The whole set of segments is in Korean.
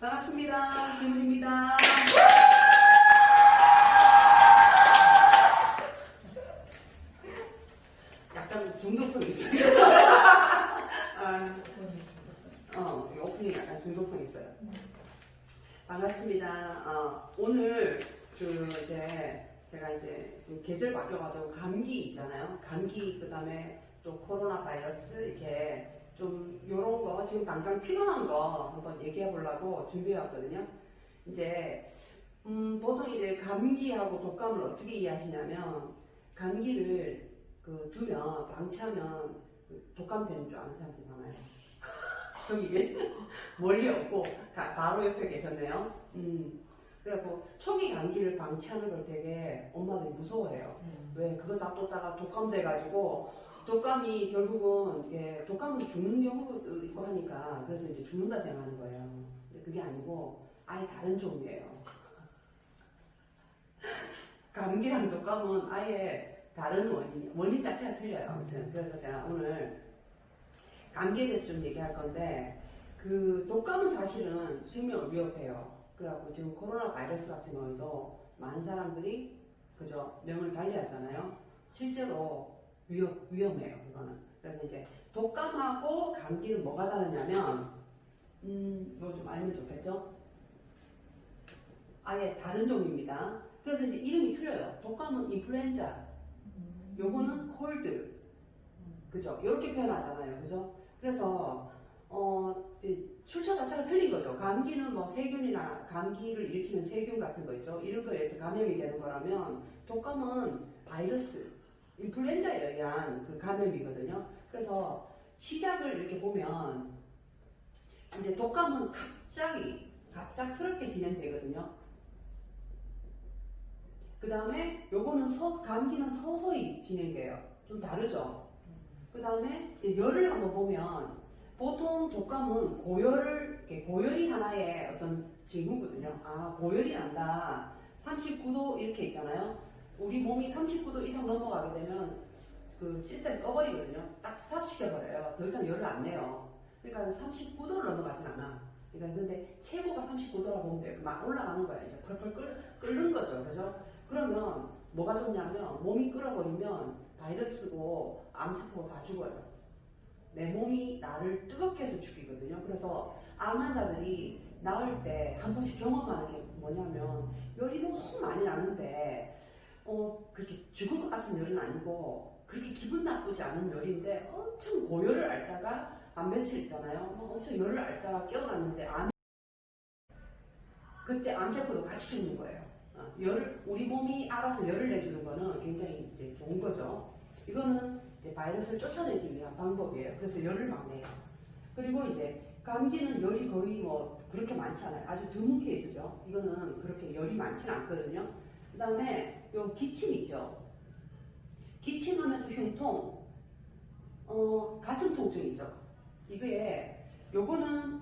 반갑습니다. 김은입니다. 약간 중독성이 있어요. 이 오프닝이 약간 중독성이 있어요. 반갑습니다. 오늘 제가 이제 지금 계절 바뀌어가지고 감기 있잖아요. 감기 그다음에 또 코로나 바이러스 이렇게 좀 요런 거 지금 당장 필요한 거 한번 얘기해 보려고 준비해 왔거든요. 이제 보통 이제 감기하고 독감을 어떻게 이해하시냐면 감기를 두면 방치하면 독감 되는 줄 아는 사람들이 많아요. 여기 멀리 없고 바로 옆에 계셨네요. 그래갖고 초기 감기를 방치하는 걸 되게 엄마들이 무서워해요. 왜 그거 놔뒀다가 독감 돼가지고 독감이 결국은 이게 독감은 죽는 경우도 있고 하니까 그래서 이제 죽는다 생각하는 거예요. 근데 그게 아니고 아예 다른 종류예요. 감기랑 독감은 아예 다른 원인 자체가 틀려요. 아무튼 그래서 제가 오늘 감기에 대해서 좀 얘기할 건데 독감은 사실은 생명을 위협해요. 그래갖고 지금 코로나 바이러스 같은 경우에도 많은 사람들이 그저 명을 달리하잖아요. 실제로 위험해요, 이거는. 그래서 이제 독감하고 감기는 뭐가 다르냐면, 이거 좀 알면 좋겠죠? 아예 다른 종입니다. 그래서 이제 이름이 틀려요. 독감은 인플루엔자, 요거는 콜드, 그죠? 이렇게 표현하잖아요, 그죠? 그래서 출처 자체가 틀린 거죠. 감기는 뭐 세균이나 감기를 일으키는 세균 같은 거 있죠. 이런 거에 의해서 감염이 되는 거라면 독감은 바이러스, 인플루엔자에 의한 감염이거든요. 그래서 시작을 이렇게 보면 이제 독감은 갑작스럽게 진행되거든요. 그 다음에 요거는 감기는 서서히 진행돼요. 좀 다르죠. 그 다음에 열을 한번 보면 보통 독감은 고열이 하나의 어떤 징후거든요. 고열이 난다. 39도 이렇게 있잖아요. 우리 몸이 39도 이상 넘어가게 되면 그 시스템이 꺼버리거든요. 딱 스탑 시켜버려요. 더 이상 열을 안 내요. 그러니까 39도를 넘어가진 않아. 그러니까 근데 최고가 39도라고 보면 돼요. 막 올라가는 거야. 이제 펄펄 끓는 거죠. 그죠? 그러면 뭐가 좋냐면 몸이 끓어버리면 바이러스고 암세포고 다 죽어요. 내 몸이 나를 뜨겁게 해서 죽이거든요. 그래서 암 환자들이 나을 때 한 번씩 경험하는 게 뭐냐면 열이 너무 많이 나는데 그렇게 죽을 것 같은 열은 아니고 그렇게 기분 나쁘지 않은 열인데 엄청 고열을 앓다가 한 며칠 있잖아요. 엄청 열을 앓다가 깨어났는데 그때 암세포도 같이 죽는 거예요. 우리 몸이 알아서 열을 내주는 거는 굉장히 이제 좋은 거죠. 이거는 이제 바이러스를 쫓아내기 위한 방법이에요. 그래서 열을 막 내요. 그리고 이제 감기는 열이 거의 뭐 그렇게 많지 않아요. 아주 드문 케이스죠. 이거는 그렇게 열이 많지는 않거든요. 그 다음에 요 기침 있죠. 기침하면서 흉통, 가슴 통증 있죠. 요거는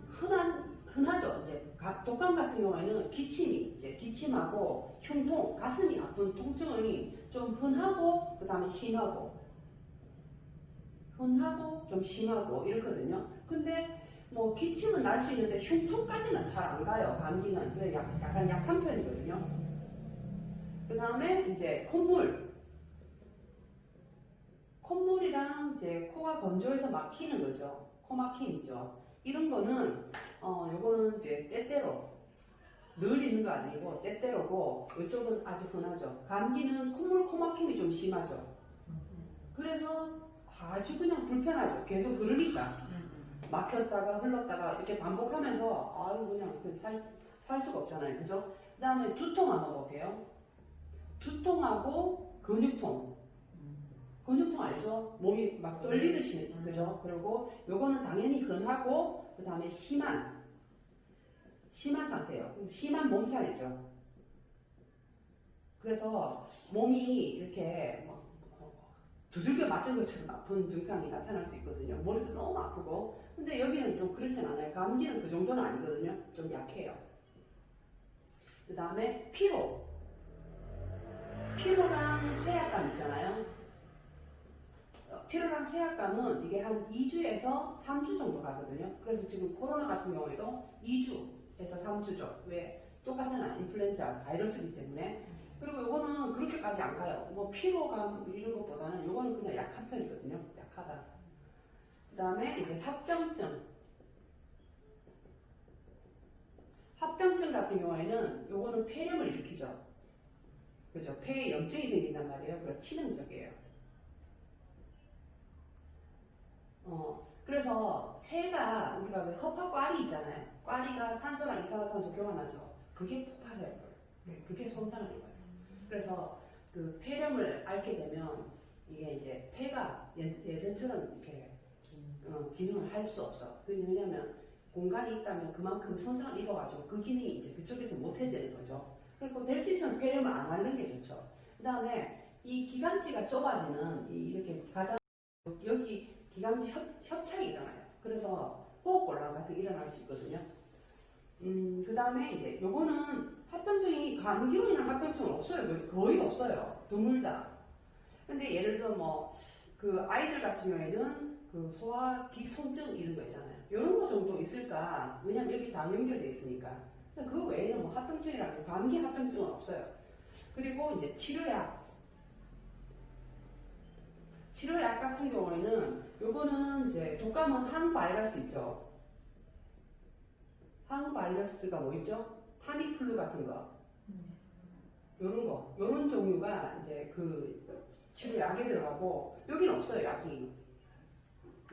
흔하죠. 이제 독감 같은 경우에는 기침하고 흉통, 가슴이 아픈 통증이 좀 흔하고 그 다음에 좀 심하고 이렇거든요. 근데 뭐 기침은 날 수 있는데 흉통까지는 잘 안 가요. 감기는 그래 약간 약한 편이거든요. 그 다음에 이제 콧물이랑 이제 코가 건조해서 막히는 거죠. 코 막힘이죠. 이런 거는 요거는 이제 때때로 늘 있는 거 아니고 때때로고 이쪽은 아주 흔하죠. 감기는 콧물 코 막힘이 좀 심하죠. 그래서 아주 그냥 불편하죠. 계속 흐르니까 막혔다가 흘렀다가 이렇게 반복하면서 그냥 살 수가 없잖아요. 그죠? 그 다음에 두통 한번 볼게요. 두통하고 근육통 알죠? 몸이 막 떨리듯이, 그죠? 그리고 요거는 당연히 흔하고, 그 다음에 심한 상태예요. 심한 몸살이죠. 그래서 몸이 이렇게 막 두들겨 맞은 것처럼 아픈 증상이 나타날 수 있거든요. 머리도 너무 아프고. 근데 여기는 좀 그렇진 않아요. 감기는 그 정도는 아니거든요. 좀 약해요. 그 다음에 피로랑 쇠약감 있잖아요. 피로랑 쇠약감은 이게 한 2주에서 3주 정도 가거든요. 그래서 지금 코로나 같은 경우에도 2주 해서 3주죠. 왜? 똑같잖아. 인플루엔자 바이러스이기 때문에. 그리고 요거는 그렇게까지 안 가요. 뭐 피로감 이런 것보다는 요거는 그냥 약한 편이거든요. 약하다. 그 다음에 이제 합병증. 합병증 같은 경우에는 요거는 폐렴을 일으키죠. 그죠? 폐에 염증이 생긴단 말이에요. 그래서 치명적이에요. 그래서 폐가 우리가 왜 허파 꽈리 있잖아요. 꽈리가 산소랑 이산화탄소 교환하죠. 그게 폭발해요. 그게 손상을 입어요. 그래서 그 폐렴을 앓게 되면 이게 이제 폐가 예전처럼 이렇게 기능을 할 수 없어. 왜냐면 공간이 있다면 그만큼 손상을 입어가지고 그 기능이 이제 그쪽에서 못해지는 거죠. 그리고 될 수 있으면 폐렴을 안 하는 게 좋죠. 그 다음에 이 기관지가 좁아지는 이렇게 가장 여기 기관지 협착이 일어나요. 그래서 호흡곤란 같은 게 일어날 수 있거든요. 그 다음에 이제 요거는 합병증이 감기로 인한 합병증은 없어요. 거의 없어요. 드물다. 근데 예를 들어 뭐 그 아이들 같은 경우에는 그 소화 기통증 이런 거 있잖아요. 이런 거 정도 있을까? 왜냐면 여기 다 연결돼 있으니까. 그 외에는 뭐 합병증이라고 감기 합병증은 없어요. 그리고 이제 치료약. 치료약 같은 경우에는 요거는 이제 독감은 항바이러스 있죠. 항바이러스가 뭐 있죠? 타미플루 같은 거. 요런 거. 요런 종류가 이제 그 치료약에 들어가고 여기는 없어요. 약이.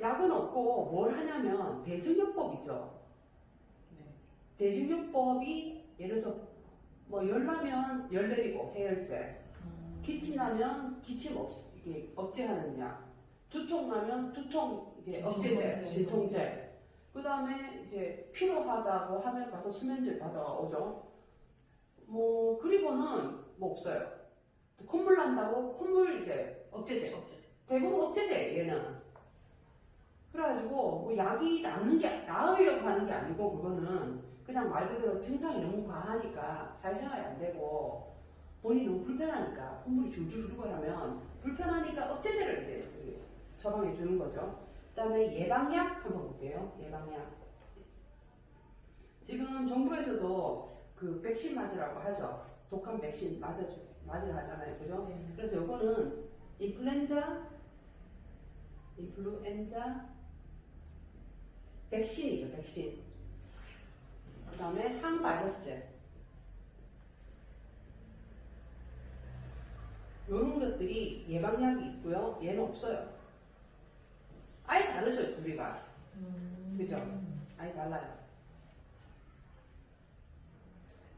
약은 없고 뭘 하냐면 대증요법 있죠. 대증요법이 예를 들어서 뭐 열나면 열 내리고 해열제, 기침나면 기침 이게 억제하는 약, 두통 나면 두통 이게 억제제, 진통제. 그 다음에 이제 피로하다고 하면 가서 수면제 받아오죠. 뭐 그리고는 뭐 없어요. 콧물 난다고 콧물 이제 억제제. 대부분 억제제 얘는. 그래가지고 뭐 약이 나으려고 하는 게 아니고 그거는 그냥 말 그대로 증상이 너무 과하니까 사회생활이 안 되고 본인이 너무 불편하니까 콧물이 줄줄 흐르고 하면 불편하니까 억제제를 이제 처방해 주는 거죠. 그 다음에 예방약 한번 볼게요. 예방약. 지금 정부에서도 그 백신 맞으라고 하죠. 독감 백신 맞으라 하잖아요. 그죠? 그래서 요거는 인플루엔자 백신이죠. 백신. 그 다음에 항바이러스제. 요런 것들이 예방약이 있고요. 얘는 없어요. 아예 다르죠. 둘이가. 그죠? 아예 달라요.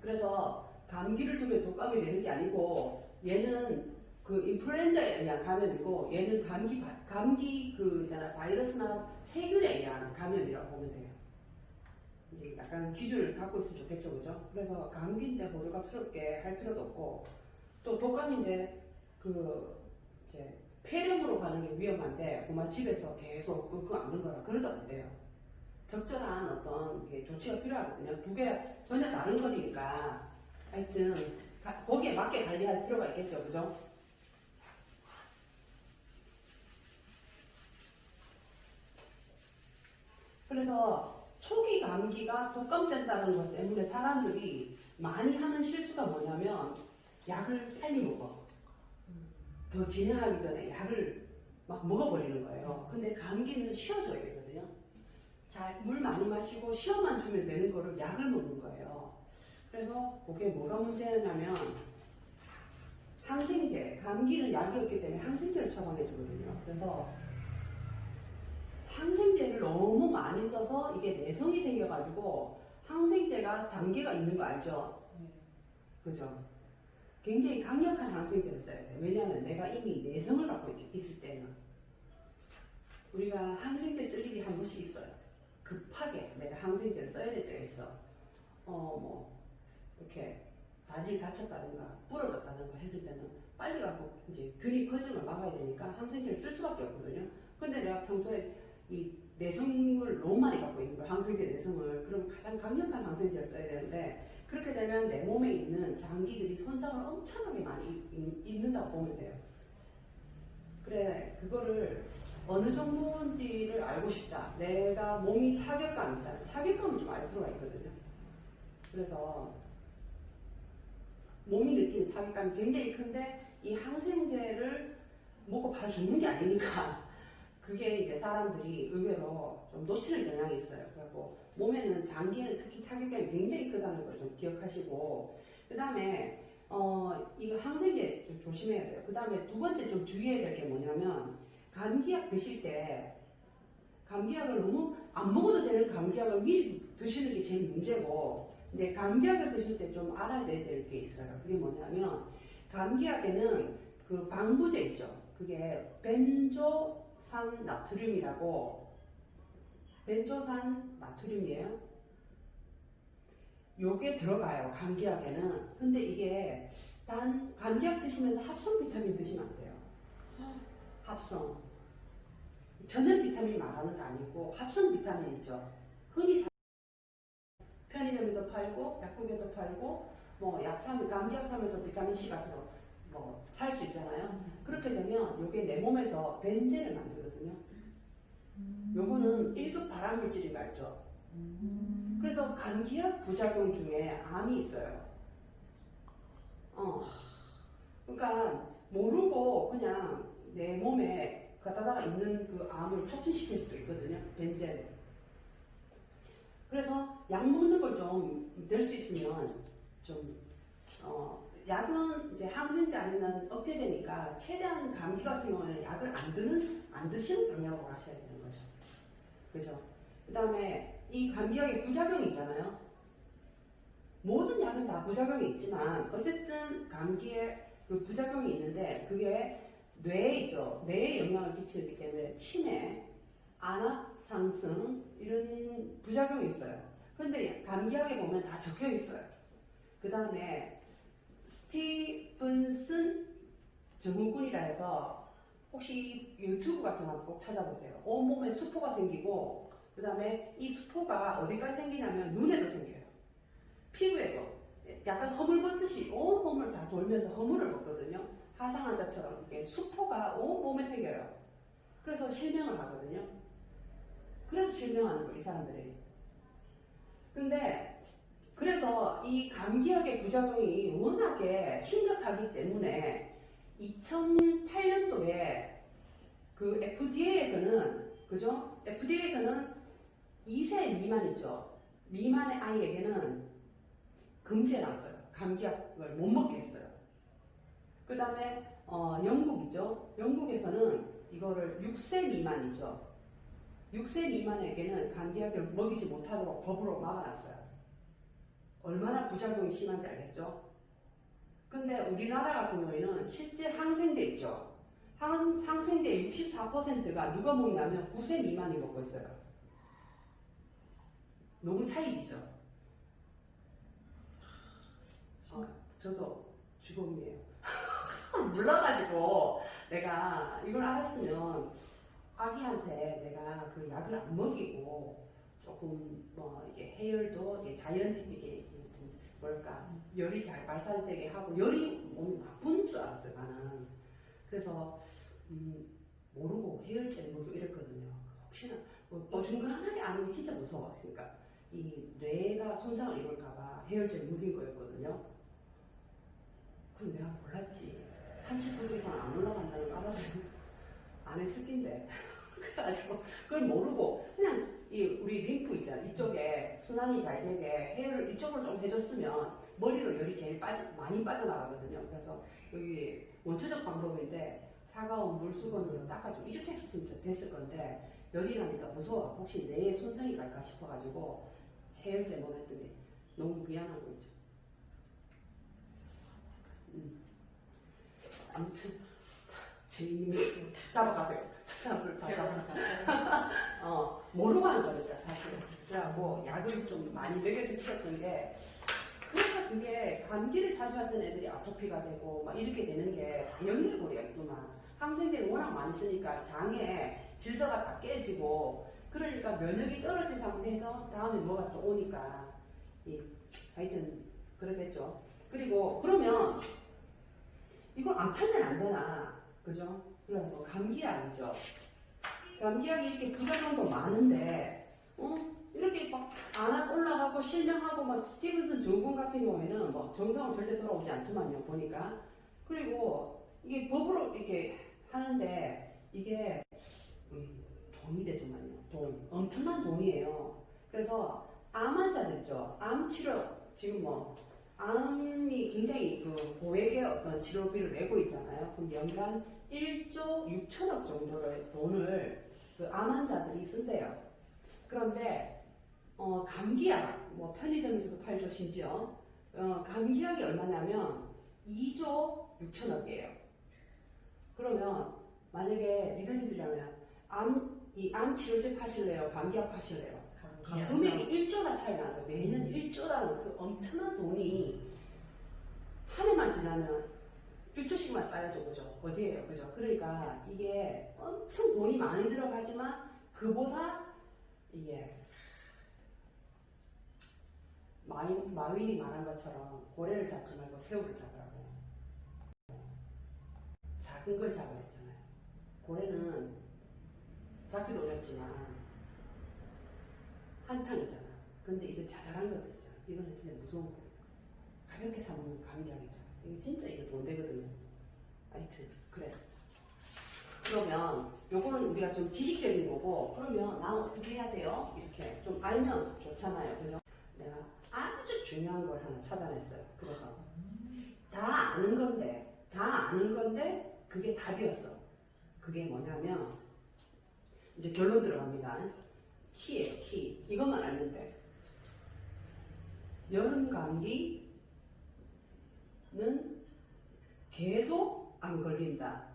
그래서 감기를 두면 독감이 되는 게 아니고 얘는 그 인플루엔자에 의한 감염이고 얘는 감기 그 있잖아 바이러스나 세균에 의한 감염이라고 보면 돼요. 이제 약간 기준을 갖고 있으면 좋겠죠, 그죠? 그래서 감기인데 호들갑스럽게 할 필요도 없고 또 독감인데 그 이제 폐렴으로 가는 게 위험한데 그만 집에서 계속 끙끙 앓는 거라 그러도 안 돼요. 적절한 어떤 조치가 필요하거든요. 두 개 전혀 다른 거니까 하여튼 거기에 맞게 관리할 필요가 있겠죠, 그죠? 그래서 초기 감기가 독감된다는 것 때문에 사람들이 많이 하는 실수가 뭐냐면 약을 빨리 먹어. 더 진행하기 전에 약을 막 먹어버리는 거예요. 근데 감기는 쉬어줘야 되거든요. 잘 물 많이 마시고 쉬어만 주면 되는 거를 약을 먹는 거예요. 그래서 그게 뭐가 문제냐면 항생제, 감기는 약이 없기 때문에 항생제를 처방해 주거든요. 그래서 항생제를 너무 많이 써서 이게 내성이 생겨가지고 항생제가 단계가 있는 거 알죠? 그죠? 굉장히 강력한 항생제를 써야 돼. 왜냐하면 내가 이미 내성을 갖고 있을 때는 우리가 항생제 쓸 일이 한 번씩 있어요. 급하게 내가 항생제를 써야 될 때가 있어. 뭐 이렇게 다리를 다쳤다든가 부러졌다든가 했을 때는 빨리 가고 이제 균이 퍼짐을 막아야 되니까 항생제를 쓸 수밖에 없거든요. 근데 내가 평소에 이 내성을 너무 많이 갖고 있는 거야. 항생제 내성을. 그럼 가장 강력한 항생제를 써야 되는데 그렇게 되면 내 몸에 있는 장기들이 손상을 엄청나게 많이 입는다고 보면 돼요. 그래, 그거를 어느 정도인지를 알고 싶다. 내가 몸이 타격감 있잖아요. 타격감을 좀 알 필요가 있거든요. 그래서 몸이 느끼는 타격감이 굉장히 큰데 이 항생제를 먹고 바로 죽는 게 아니니까 그게 이제 사람들이 의외로 좀 놓치는 경향이 있어요. 그리고 몸에는 장기에는 특히 타격감이 굉장히 크다는 걸 좀 기억하시고 그 다음에 이거 항생제 좀 조심해야 돼요. 그 다음에 두 번째 좀 주의해야 될 게 뭐냐면 감기약 드실 때 감기약을 너무 안 먹어도 되는 감기약을 미리 드시는 게 제일 문제고 근데 감기약을 드실 때 좀 알아야 될 게 있어요. 그게 뭐냐면 감기약에는 그 방부제 있죠. 그게 벤조산 나트륨이라고 벤조산 나트륨이에요. 요게 들어가요. 감기약에는. 근데 이게 단 감기약 드시면서 합성 비타민 드시면 안 돼요. 합성. 전염 비타민 말하는 거 아니고 합성 비타민이죠. 흔히 편의점에도 팔고 약국에도 팔고 뭐 약사면 감기약 사면서 비타민 C 같은 거 뭐 살 수 있잖아요. 그렇게 되면 요게 내 몸에서 벤젠을 만들거든요. 요거는 1급 발암물질인 거 알죠? 그래서 감기약 부작용 중에 암이 있어요. 그러니까 모르고 그냥 내 몸에 갖다가 있는 그 암을 촉진시킬 수도 있거든요. 벤젠. 그래서 약 먹는 걸 좀 될 수 있으면 좀 약은 이제 항생제 아니면 억제제니까 최대한 감기 같은 경우에는 약을 안 드시는 방향으로 가셔야 되는 거죠. 그죠? 그 다음에 이 감기약의 부작용이 있잖아요. 모든 약은 다 부작용이 있지만 어쨌든 감기에 그 부작용이 있는데 그게 뇌에 있죠. 뇌에 영향을 끼치기 때문에 치매, 안압 상승 이런 부작용이 있어요. 근데 감기약에 보면 다 적혀 있어요. 그 다음에 스티븐슨 증후군이라 해서 혹시 유튜브 같은 거 꼭 찾아보세요. 온몸에 수포가 생기고 그 다음에 이 수포가 어디까지 생기냐면 눈에도 생겨요. 피부에도 약간 허물 벗듯이 온몸을 다 돌면서 허물을 벗거든요. 하상환자처럼 이렇게 수포가 온몸에 생겨요. 그래서 실명을 하거든요. 그래서 실명하는 거예요, 이 사람들이. 근데 그래서 이 감기약의 부작용이 워낙에 심각하기 때문에 2008년도에 그 FDA에서는 그죠? FDA에서는 2세 미만이죠. 미만의 아이에게는 금지해놨어요. 감기약을 못 먹게 했어요. 그 다음에 영국이죠. 영국에서는 이거를 6세 미만이죠. 6세 미만에게는 감기약을 먹이지 못하도록 법으로 막아놨어요. 얼마나 부작용이 심한지 알겠죠? 근데 우리나라 같은 경우에는 실제 항생제 있죠? 항생제의 64%가 누가 먹냐면 9세 미만이 먹고 있어요. 너무 차이지죠? 저도 주범이에요. 몰라가지고 내가 이걸 알았으면 아기한테 내가 그 약을 안 먹이고 조금 뭐 이게 해열도 이게 이게 뭐랄까 열이 잘 발산되게 하고 열이 몸이 나쁜 줄 알았어요 나는. 그래서 모르고 해열제를 먹고 이랬거든요. 혹시나 뭐 중간에 아는 게 진짜 무서워. 그러니까 이 뇌가 손상을 입을까봐 해열제를 먹인 거였거든요. 그럼 내가 몰랐지. 39도 이상 안 올라간다는 거 알았어요. 안에 습긴데. 그래가지고 그걸 모르고 그냥 우리 림프 있잖아. 이쪽에 순환이 잘 되게 해열을 이쪽으로 좀 해줬으면 머리로 열이 제일 많이 빠져나가거든요. 그래서 여기 원초적 방법인데 차가운 물수건으로 닦아주고 이렇게 했으면 됐을 건데 열이 나니까 무서워. 혹시 뇌에 손상이 갈까 싶어가지고 해열제 먹였더니 너무 미안한 거 있죠. 아무튼 제이님이 잡아가세요. 사람을 모르고 하는 거니까 사실. 그래갖고 약을 좀 많이 먹여서 키웠던 게 그래서 그게 감기를 자주 하던 애들이 아토피가 되고 막 이렇게 되는 게 다 연결고리였구만. 항생제를 워낙 많이 쓰니까 장에 질서가 다 깨지고 그러니까 면역이 떨어진 상태에서 다음에 뭐가 또 오니까 하여튼 그러겠죠. 그리고 그러면 이거 안 팔면 안 되나 그죠? 그래서 감기약이죠. 감기약이 이렇게 부작용도 많은데 이렇게 막 안 올라가고 하고 실명하고 막 스티븐슨 증후군 같은 경우에는 뭐 정상으로 절대 돌아오지 않더만요 보니까. 그리고 이게 법으로 이렇게 하는데 이게 돈이 되더만요. 돈 엄청난 돈이에요. 그래서 암 환자들 있죠. 암 치료 지금 뭐 암이 굉장히 그 고액의 어떤 치료비를 내고 있잖아요. 그럼 연간 1조 6천억 정도의 돈을 그 암 환자들이 쓴대요. 그런데 감기약 뭐 편의점에서도 팔죠 심지어 감기약이 얼마냐면 2조 6천억이에요. 그러면 만약에 리더님들이라면 암 치료제 파실래요? 감기약 파실래요? 금액이 1조나 차이 나는 거예요. 매년 1조라는 그 엄청난 돈이 한 해만 지나면 1조씩만 쌓여도 그죠? 어디에요? 그죠? 그러니까 이게 엄청 돈이 많이 들어가지만 그보다 이게 마윈이 말한 것처럼 고래를 잡지 말고 새우를 잡으라고. 작은 걸 잡아야 했잖아요. 고래는 잡기도 어렵지만 한탕이잖아. 근데 이거 자잘한 것들이잖아. 이거는 진짜 무서운 거예요. 가볍게 사먹는 감정이잖아. 이게 진짜 이거 돈 되거든요. 하여튼 그래. 그러면 요거는 우리가 좀 지식적인 거고, 그러면 나는 어떻게 해야 돼요? 이렇게 좀 알면 좋잖아요. 그래서 내가 아주 중요한 걸 하나 찾아냈어요. 그래서 다 아는 건데 그게 답이었어. 그게 뭐냐면 이제 결론 들어갑니다. 키예요, 키. 이것만 알면 돼. 여름 감기는 개도 안 걸린다.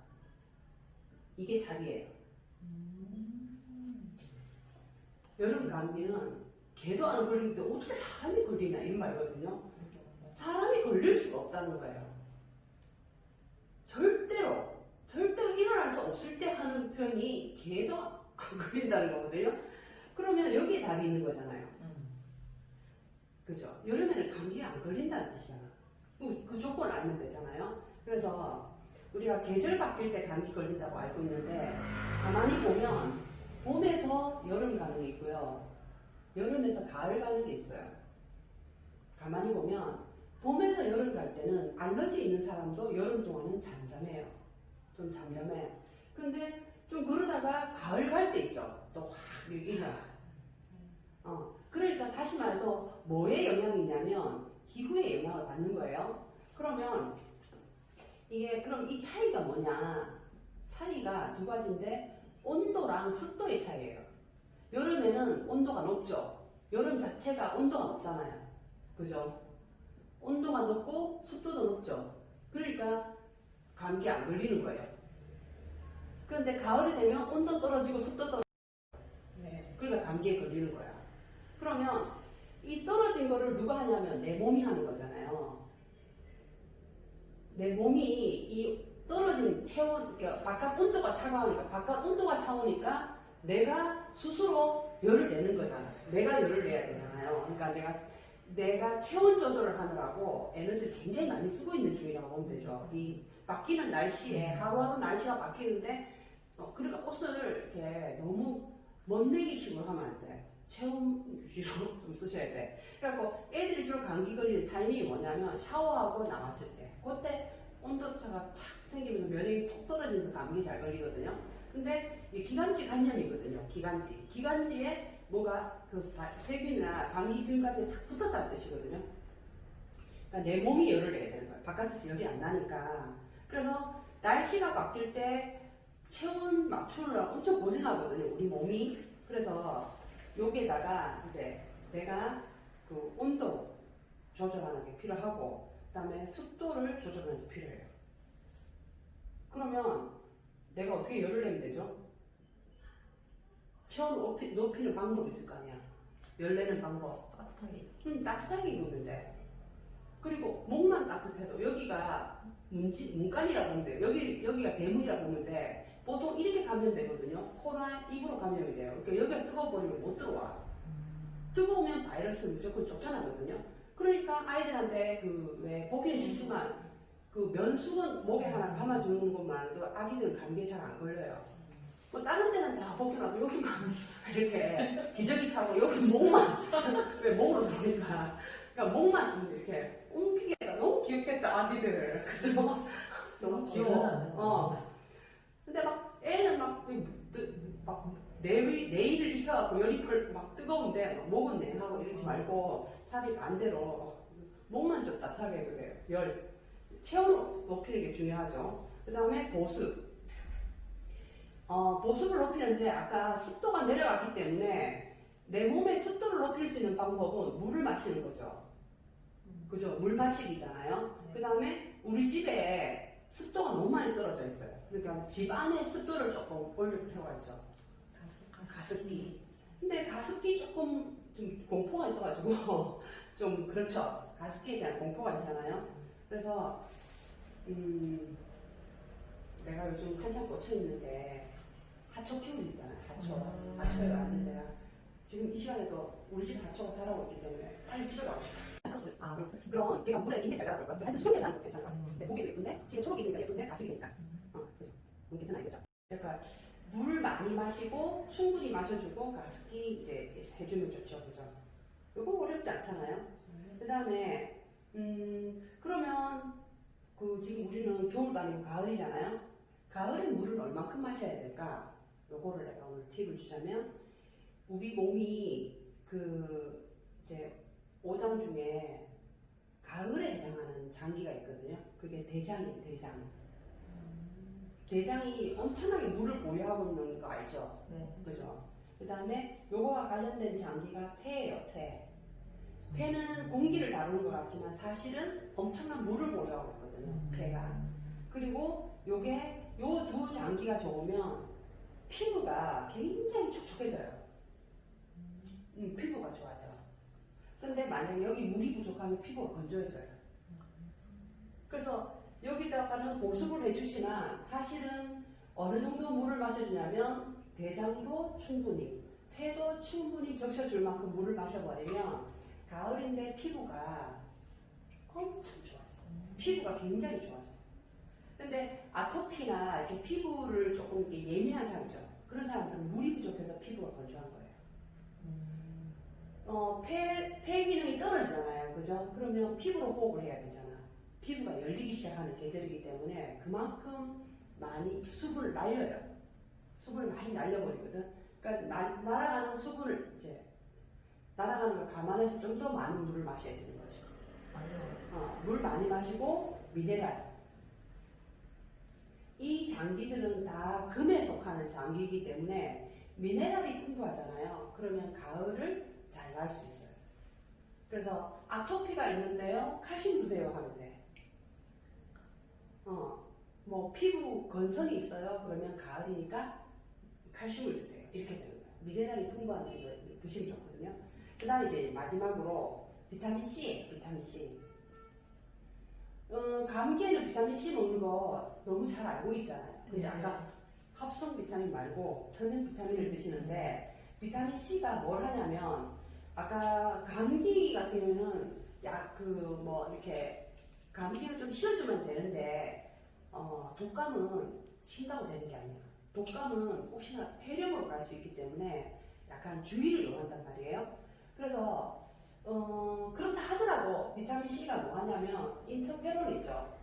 이게 답이에요. 여름 감기는 개도 안 걸리는데 어떻게 사람이 걸리냐 이런 말이거든요. 사람이 걸릴 수가 없다는 거예요. 절대로 일어날 수 없을 때 하는 표현이 개도 안 걸린다는 거거든요. 그러면 여기에 답이 있는 거잖아요. 그죠? 여름에는 감기에 안 걸린다는 뜻이잖아. 그 조건 알면 되잖아요. 그래서 우리가 계절 바뀔 때 감기 걸린다고 알고 있는데, 가만히 보면 봄에서 여름 가는 게 있고요, 여름에서 가을 가는 게 있어요. 가만히 보면 봄에서 여름 갈 때는 알러지 있는 사람도 여름 동안은 잠잠해요. 좀 잠잠해요. 근데 좀 그러다가 가을 갈 때 있죠. 또 확 일어나. 그러니까 다시 말해서 뭐의 영향이 있냐면 기후의 영향을 받는 거예요. 그러면 이게 그럼 이 차이가 뭐냐? 차이가 두 가지인데 온도랑 습도의 차이예요. 여름에는 온도가 높죠. 여름 자체가 온도가 높잖아요. 그죠? 온도가 높고 습도도 높죠. 그러니까 감기 안 걸리는 거예요. 그런데 가을이 되면 온도 떨어지고 습도 떨어지고, 그러니까 감기에 걸리는 거야. 그러면 이 떨어진 거를 누가 하냐면 내 몸이 하는 거잖아요. 내 몸이 이 떨어진 체온, 그러니까 바깥 온도가 차가우니까 내가 스스로 열을 내는 거잖아. 내가 열을 내야 되잖아요. 그러니까 내가 체온 조절을 하느라고 에너지를 굉장히 많이 쓰고 있는 중이라고 보면 되죠. 이 바뀌는 날씨에 하루하루 날씨가 바뀌는데 그러니까 옷을 이렇게 너무 멋내기식으로 하면 안 돼. 체온 유지로 좀 쓰셔야 돼. 그래갖고 애들이 주로 감기 걸리는 타이밍이 뭐냐면 샤워하고 나왔을 때, 그때 온도차가 탁 생기면서 면역이 톡 떨어지면서 감기 잘 걸리거든요. 근데 이 기관지 감염이거든요. 기관지에 뭐가 그 세균이나 감기균 같은 게 탁 붙었다는 뜻이거든요. 그러니까 내 몸이 열을 내야 되는 거예요. 바깥에서 열이 안 나니까. 그래서 날씨가 바뀔 때 체온 맞추느라 엄청 고생하거든요, 우리 몸이. 그래서 여기에다가 이제 내가 그 온도 조절하는 게 필요하고, 그 다음에 습도를 조절하는 게 필요해요. 그러면 내가 어떻게 열을 내면 되죠? 체온 높이는 방법이 있을 거 아니야. 열 내는 방법. 따뜻하게 입으면 돼. 그리고 목만 따뜻해도 여기가 문간이라고 보면 돼. 여기가 대문이라고 보면 돼. 보통 이렇게 감염되거든요. 코나 입으로 감염이 돼요. 그러니까 여기가 뜨거워버리면 못 들어와. 뜨거우면 바이러스는 무조건 쫓겨나거든요. 그러니까 아이들한테 왜 보기는 싫지만 그 면수건 목에 하나 감아주는 것만 해도 아기들은 감기에 잘 안 걸려요. 뭐 다른 데는 다 벗겨놔도 여기만 이렇게 기저귀 차고 여기 목만 왜 목으로 들어오니까 그러니까 목만 좀 이렇게 웅기게 너무 귀엽겠다 아기들 그죠? 너무 귀여워. 근데 막 애는 막 네일을 입혀갖고 열입을 막 뜨거운데 막 목은 냉하고 이러지 말고 차라리 반대로 목만 좀 따뜻하게 해도 돼요. 체온을 높이는 게 중요하죠. 그 다음에 보습. 보습을 높이는데 아까 습도가 내려갔기 때문에 내 몸의 습도를 높일 수 있는 방법은 물을 마시는 거죠. 그죠? 물 마시기잖아요. 그 다음에 우리 집에 습도가 너무 많이 떨어져 있어요. 그러니까 집 안에 습도를 조금 올릴 필요가 있죠. 가습기. 근데 가습기 조금 좀 공포가 있어가지고 좀 그렇죠. 가습기에 대한 공포가 있잖아요. 그래서 내가 요즘 한참 꽂혀 있는데 하초 키우기 있잖아요. 하초에 왔는데 지금 이 시간에도 우리 집 하초가 자라고 있기 때문에 빨리 집에 가고 싶어요. 그럼 걔가 물에 굉장히 잘 자랄 거야. 하여튼 초록이 나는 거 괜찮아. 근데 보기도 예쁜데 집에 초록이 있으니까 예쁜데 가습기니까. 그죠? 괜찮아 이거죠. 그러니까 물 많이 마시고 충분히 마셔주고 가습기 이제 해주면 좋죠, 그죠? 이거 어렵지 않잖아요. 그 다음에 그러면 지금 우리는 겨울도 아니고 가을이잖아요. 가을에 물을 얼만큼 마셔야 될까? 요거를 내가 오늘 팁을 주자면 우리 몸이 이제 오장 중에 가을에 해당하는 장기가 있거든요. 그게 대장이에요, 대장. 대장이 엄청나게 물을 보유하고 있는 거 알죠? 네. 그죠? 그 다음에 요거와 관련된 장기가 폐예요, 폐. 폐는 공기를 다루는 것 같지만 사실은 엄청난 물을 보유하고 있거든요, 폐가. 그리고 요게 요 두 장기가 좋으면 피부가 굉장히 촉촉해져요. 피부가 좋아져. 근데 만약에 여기 물이 부족하면 피부가 건조해져요. 그래서 여기다가는 보습을 해주지만 사실은 어느 정도 물을 마셔주냐면 대장도 충분히, 폐도 충분히 적셔줄 만큼 물을 마셔버리면 가을인데 피부가 엄청 좋아져요. 피부가 굉장히 좋아져요. 근데 아토피나 이렇게 피부를 조금 이렇게 예민한 사람이죠. 그런 사람들은 물이 부족해서 피부가 건조한 거예요. 폐 기능이 떨어지잖아요. 그죠? 그러면 피부로 호흡을 해야 되잖아. 피부가 열리기 시작하는 계절이기 때문에 그만큼 많이 수분을 날려요. 수분을 많이 날려버리거든. 그러니까 날아가는 수분을 이제 날아가는 걸 감안해서 좀 더 많은 물을 마셔야 되는 거죠. 물 많이 마시고 미네랄. 이 장기들은 다 금에 속하는 장기이기 때문에 미네랄이 풍부하잖아요. 그러면 가을을 잘 날 수 있어요. 그래서 아토피가 있는데요, 칼슘 드세요 하면 돼. 뭐 피부 건선이 있어요. 그러면 가을이니까 칼슘을 드세요. 이렇게 되는 거예요. 미네랄이 풍부한 거 드시면 좋거든요. 그 다음에 이제 마지막으로 비타민 C, 비타민 C. 감기에는 비타민 C 먹는 거 너무 잘 알고 있잖아요. 근데 아까 합성 비타민 말고 천연 비타민을 드시는데 비타민 C가 뭘 하냐면 아까 감기 같은 경우는 이렇게 감기를 좀 씌워주면 되는데 독감은 쉰다고 되는 게 아니에요. 독감은 혹시나 폐렴으로 갈 수 있기 때문에 약간 주의를 요한단 말이에요. 그래서 그렇다 하더라도 비타민 C가 뭐 하냐면 인터페론 있죠.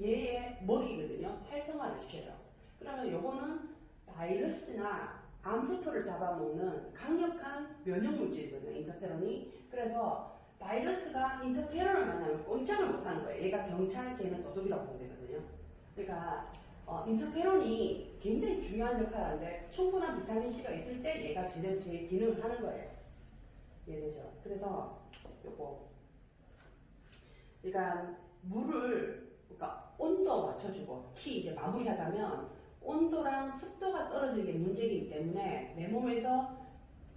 얘의 먹이거든요. 활성화를 시켜요. 그러면 요거는 바이러스나 암세포를 잡아먹는 강력한 면역물질이거든요. 인터페론이. 그래서 바이러스가 인터페론을 만나면 꼼짝을 못하는 거예요. 얘가 경찰, 걔는 도둑이라고 보면 되거든요. 그러니까 인터페론이 굉장히 중요한 역할을 하는데 충분한 비타민C가 있을 때 얘가 제대로 제 기능을 하는 거예요. 이해되죠? 그래서 요거 그러니까 그러니까 온도 맞춰주고 특히 이제 마무리하자면 온도랑 습도가 떨어지는 게 문제이기 때문에 내 몸에서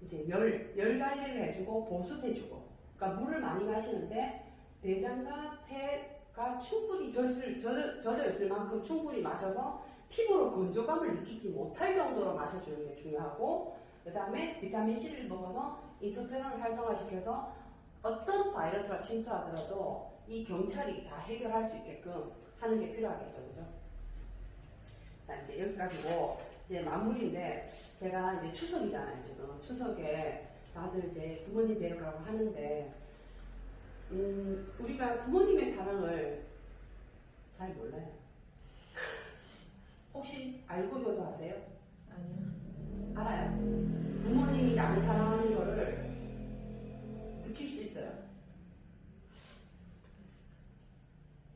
이제 열 관리를 해주고 보습해주고 그러니까 물을 많이 마시는데 내장과 폐가 충분히 젖어 있을 만큼 충분히 마셔서 피부로 건조감을 느끼지 못할 정도로 마셔주는 게 중요하고 그 다음에 비타민C를 먹어서 인터페론을 활성화시켜서 어떤 바이러스가 침투하더라도 이 경찰이 다 해결할 수 있게끔 하는 게 필요하겠죠. 그죠? 자, 이제 여기까지고, 이제 마무리인데, 제가 이제 추석이잖아요, 지금. 추석에 다들 이제 부모님 뵈러가고 하는데, 우리가 부모님의 사랑을 잘 몰라요. 혹시 알고 효도하세요? 아니요. 알아요. 부모님이 나를 사랑하는 거를 느낄 수 있어요.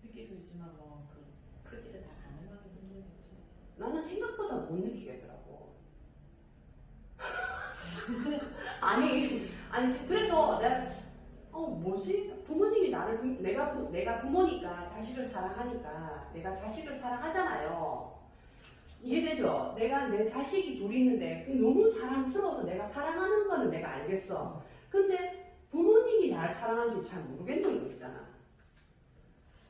느낄 수 있지만 뭐 그 크기를 다 가늠하기 힘들겠죠. 나는 생각보다 못 느끼겠더라고. 아니 그래서 내가 뭐지? 부모님이 나를 내가 부모니까 자식을 사랑하니까 내가 자식을 사랑하잖아요. 이해되죠? 내가 내 자식이 둘이 있는데 너무 사랑스러워서 내가 사랑하는 거는 내가 알겠어. 근데 부모님이 나를 사랑하는지 잘 모르겠는 거 있잖아.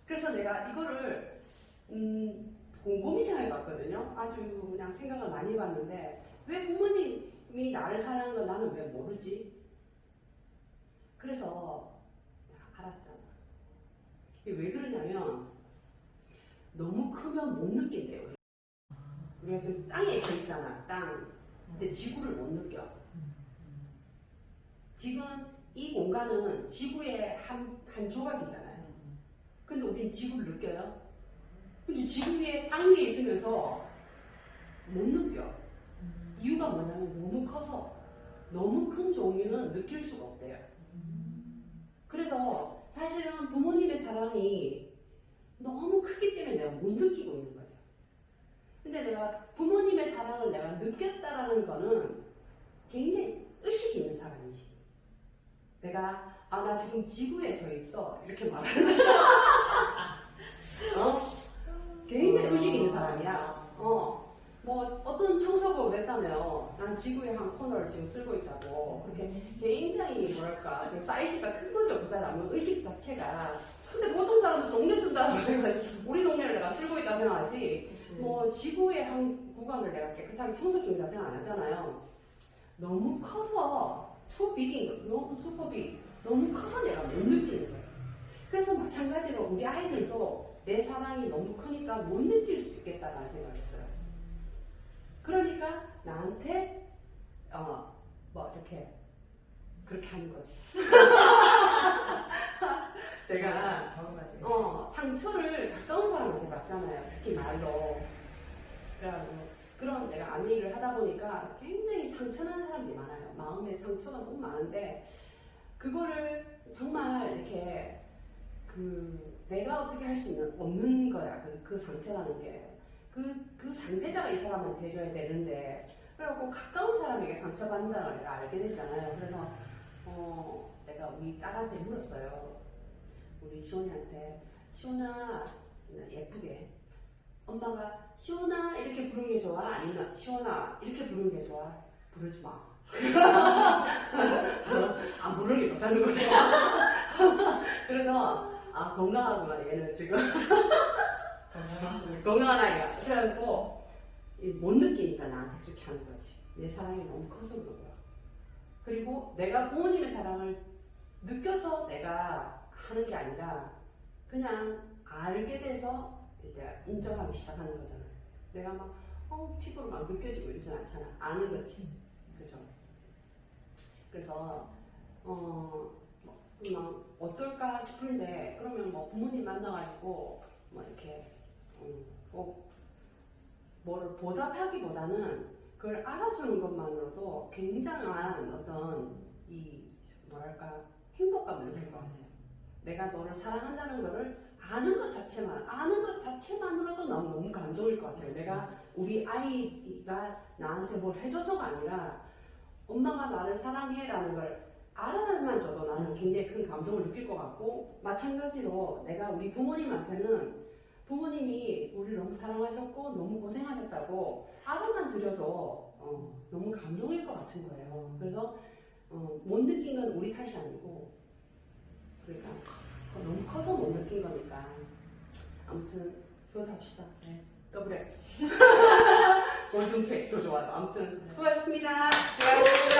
그래서 내가 이거를 곰곰이 생각해봤거든요. 아주 그냥 생각을 많이 해봤는데 왜 부모님이 나를 사랑하는 걸 나는 왜 모르지? 그래서 알았잖아. 이게 왜 그러냐면 너무 크면 못 느낀대요. 우리가 지금 땅에 서 있잖아. 땅. 근데 지구를 못 느껴. 지금 이 공간은 지구의 한 조각이잖아요. 근데 우리는 지구를 느껴요? 근데 지구 위에 땅 위에 있으면서 못 느껴. 이유가 뭐냐면 너무 커서 너무 큰 종류는 느낄 수가 없대요. 그래서 사실은 부모님의 사랑이 너무 크기 때문에 내가 못 느끼고 있는 거예요. 근데 내가 부모님의 사랑을 내가 느꼈다라는 거는 굉장히 의식이 있는 사람이지. 내가 나 지금 지구에 서 있어 이렇게 말하는 굉장히 의식이 있는 사람이야. 뭐 어떤 청소부 그랬다며 난 지구의 한 코너를 지금 쓸고 있다고. 그렇게 굉장히 뭐랄까 사이즈가 큰 거죠. 그 사람은 의식 자체가. 근데 보통 사람들 동네 쓴다고 생각하지. 우리 동네를 내가 쓸고 있다 생각하지. 뭐 지구의 한 구간을 내가 깨끗하게 청소 중이다 생각 안 하잖아요. 너무 커서 too big인 거, 너무 super big, 너무 커서 내가 못 느끼는 거예요. 그래서 마찬가지로 우리 아이들도 내 사랑이 너무 크니까 못 느낄 수 있겠다라는 생각했어요. 그러니까 나한테 뭐 이렇게 그렇게 하는 거지. 내가 상처를 가까운 사람한테 받잖아요. 특히 말로. 그래가지고 그런 내가 아내 일을 하다 보니까 굉장히 상처난 사람들이 많아요. 마음에 상처가 너무 많은데 그거를 정말 이렇게 내가 어떻게 할 수 없는 거야. 그 상처라는 게. 그 상대자가 이 사람한테 해줘야 되는데, 그래갖고 가까운 사람에게 상처받는다는 걸 내가 알게 됐잖아요. 그래서, 내가 우리 딸한테 물었어요. 우리 시온이한테. 시온아, 예쁘게. 엄마가 시온아 이렇게 부르는 게 좋아? 아니면 시온아 이렇게 부르는 게 좋아? 부르지 마. 안 부르는 게 좋다는 거죠. 그래서, 건강하구나, 얘는 지금. 건강한 아이야. 그래가지고 못 느끼니까 나한테 그렇게 하는 거지. 내 사랑이 너무 커서 그런 거야. 그리고 내가 부모님의 사랑을 느껴서 내가 하는 게 아니라 그냥 알게 돼서 이제 인정하기 시작하는 거잖아요. 내가 막 피부로 막 느껴지고 이러진 않잖아. 아는 거지. 그죠? 그래서 막 어떨까 싶은데 그러면 뭐 부모님 만나가지고 뭐 이렇게 꼭 뭐를 보답하기보다는 그걸 알아주는 것만으로도 굉장한 어떤 뭐랄까 행복감을 느낄 것 같아요. 내가 너를 사랑한다는 거를 아는 것 자체만으로도 너무 감동일 것 같아요. 내가 우리 아이가 나한테 뭘 해줘서가 아니라 엄마가 나를 사랑해라는 걸 알아만 줘도 나는 굉장히 큰 감동을 느낄 것 같고, 마찬가지로 내가 우리 부모님한테는 부모님이 우리를 너무 사랑하셨고 너무 고생하셨다고 알아만 드려도 너무 감동일 것 같은 거예요. 그래서 못 느낀 건 우리 탓이 아니고, 그러니까 너무 커서 못 느낀 거니까 아무튼 효도합시다. 네. 더블 X. 골든팩도 좋아요. 아무튼 수고하셨습니다. 수고하셨습니다.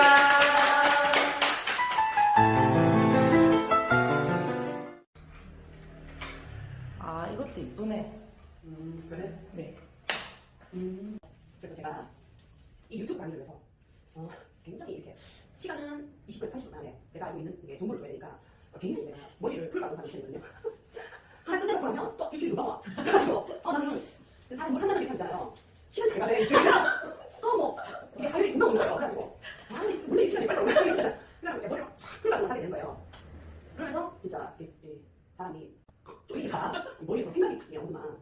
이것도 이쁘네. 그래? 네. 이 유튜브 강의를 위해서 굉장히 이렇게 시간은 20분에서 30분 안에 내가 알고 있는 게 정보를 줘야 되니까 굉장히 내가 머리를 풀가고 하는 편이거든요. 하나 끝내고 나면 또 일주일 금방 와. 그래가지고 나는 사람이 뭘 한다는 게 참잖아요. 시간 잘 가네 일주일이나 또뭐 이게 할 일이 금방 오는 거예요. 그래가지고 아니 원래 이 시간이 빨리 오는 거야. 그래서 머리를 쫙 풀가고 하게 되는 거예요. 그러면서 진짜 사람이 쪼이니까 머리에서 생각이 탁 나오지만